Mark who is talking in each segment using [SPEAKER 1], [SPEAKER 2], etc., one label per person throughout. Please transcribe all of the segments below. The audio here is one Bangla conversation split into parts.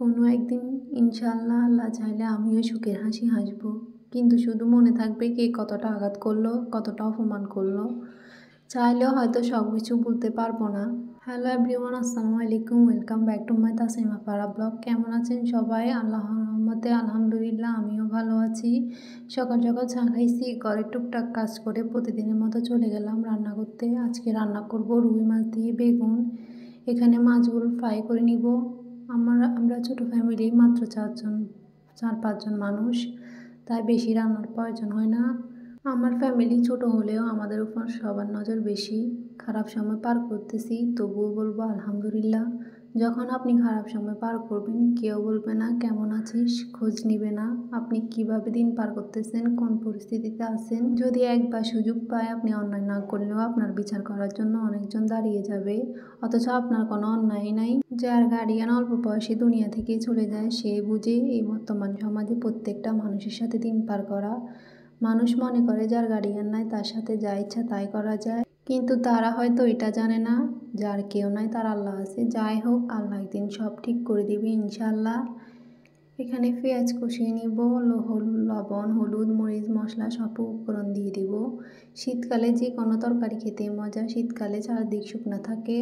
[SPEAKER 1] কোনো একদিন ইনশাআল্লাহ আল্লাহ চাইলে আমিও সুখের হাসি হাসব, কিন্তু শুধু মনে থাকবে কে কতটা আঘাত করলো, কতটা অপমান করলো। চাইলেও হয়তো সব কিছু বলতে পারবো না। হ্যালো এভরিওয়ান, আসসালামু আলাইকুম, welcome back to my Tasnima Fara vlog. কেমন আছেন সবাই? আল্লাহর রহমতে আলহামদুলিল্লাহ আমিও ভালো আছি। সকাল সকাল চা খাইছি, ঘরের টুকটাক কাজ করে প্রতিদিনের মতো চলে গেলাম রান্না করতে। আজকে রান্না করব রুই মাছ দিয়ে বেগুন। এখানে মাছগুলো ফ্রাই করে নিব। আমরা ছোটো ফ্যামিলি, মাত্র 4-5 জন মানুষ, তাই বেশি রান্নার প্রয়োজন হয় না। আমার ফ্যামিলি ছোট হলেও আমাদের উপর সবার নজর বেশি। খারাপ সময় পার করতেছি, তবুও বলবো আলহামদুলিল্লাহ। যখন আপনি খারাপ সময় পার করবেন, কেউ বলবে না কেমন আছিস, খোঁজ নিবে না আপনি কিভাবে দিন পার করতেছেন, কোন পরিস্থিতিতে আছেন। যদি একবার সুযোগ পায়, আপনি অন্যায় না করলেও আপনার বিচার করার জন্য অনেকজন দাঁড়িয়ে যাবে, অথচ আপনার কোনো অন্যায় নাই। যার গার্ডিয়ান অল্প বয়সে দুনিয়া থেকে চলে যায়, সে বুঝে এই বর্তমান সমাজে প্রত্যেকটা মানুষের সাথে দিন পার করা। মানুষ মনে করে যার গার্ডিয়ান নাই তার সাথে যা ইচ্ছা তাই করা যায়, কিন্তু তারা হয়তো এটা জানে না যার কেউ নাই তার আল্লাহ আছে। যাই হোক, আল্লাহ একদিন সব ঠিক করে দিবে ইনশাআল্লাহ। এখানে পেঁয়াজ কষিয়ে নিব, লবণ, হলুদ, মরিচ, মশলা সব উপকরণ দিয়ে দিব। শীতকালে যে কোনো তরকারি খেতে মজা, শীতকালে চারদিক শুকনো থাকে,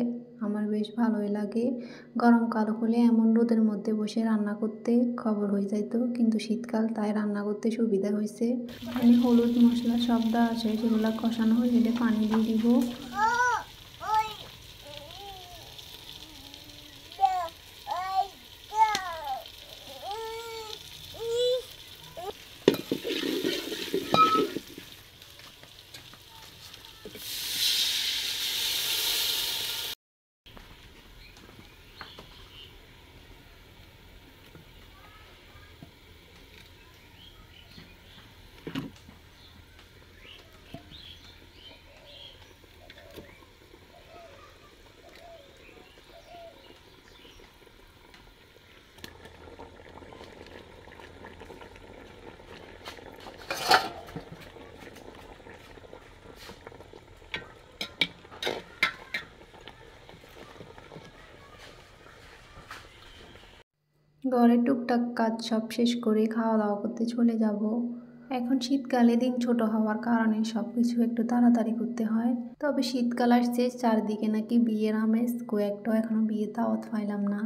[SPEAKER 1] আমার বেশ ভালোই লাগে। গরমকাল হলে এমন রোদের মধ্যে বসে রান্না করতে খবর হয়ে যাইত, কিন্তু শীতকাল তাই রান্না করতে সুবিধা হয়েছে। এখানে হলুদ মশলা সব দেওয়া আছে, সেগুলো কষানো হয়ে গেলে পানি দিয়ে দিব। ঘরের টুকটাক কাজ সব শেষ করে খাওয়া দাওয়া করতে চলে যাব। এখন শীতকালে দিন ছোট হওয়ার কারণে সব কিছু একটু তাড়াতাড়ি করতে হয়। তবে শীতকাল আসছে, চারদিকে নাকি বিয়ের আমেজ, কয়েকটাও এখনো বিয়ে দাওয়াত পাইলাম না।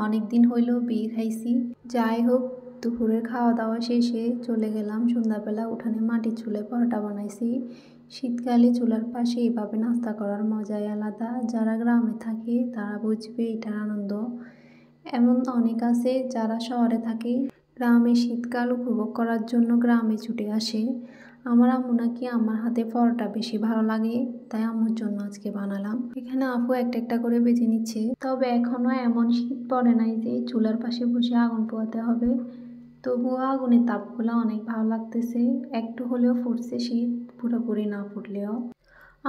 [SPEAKER 1] অনেক দিন হইলেও বিয়ে খাইছি। যাই হোক, দুপুরের খাওয়া দাওয়া শেষে চলে গেলাম সন্ধ্যাবেলা উঠানে মাটির চুলায় পরোটা বানাইছি। শীতকালে চুলার পাশে এভাবে নাস্তা করার মজাই আলাদা। যারা গ্রামে থাকে তারা বুঝবে এটার আনন্দ। এমন অনেক আছে যারা শহরে থাকে, গ্রামে শীতকাল উপভোগ করার জন্য গ্রামে ছুটে আসে। আমার আম্মু নাকি আমার হাতে পরোটা বেশি ভালো লাগে, তাই আম্মুর জন্য আজকে বানালাম। এখানে আপু একটা একটা করে বেজে নিচ্ছে। তবে এখনো এমন শীত পড়ে নাই যে চুলার পাশে বসে আগুন পোয়াতে হবে, তবুও আগুনের তাপগুলো অনেক ভালো লাগতেছে। একটু হলেও ফুটছে শীত, পুরোপুরি না ফুটলেও।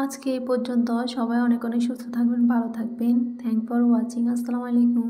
[SPEAKER 1] আজকে এই পর্যন্ত। সবাই অনেক অনেক সুস্থ থাকবেন, ভালো থাকবেন। Thank for watching. আসসালামু আলাইকুম।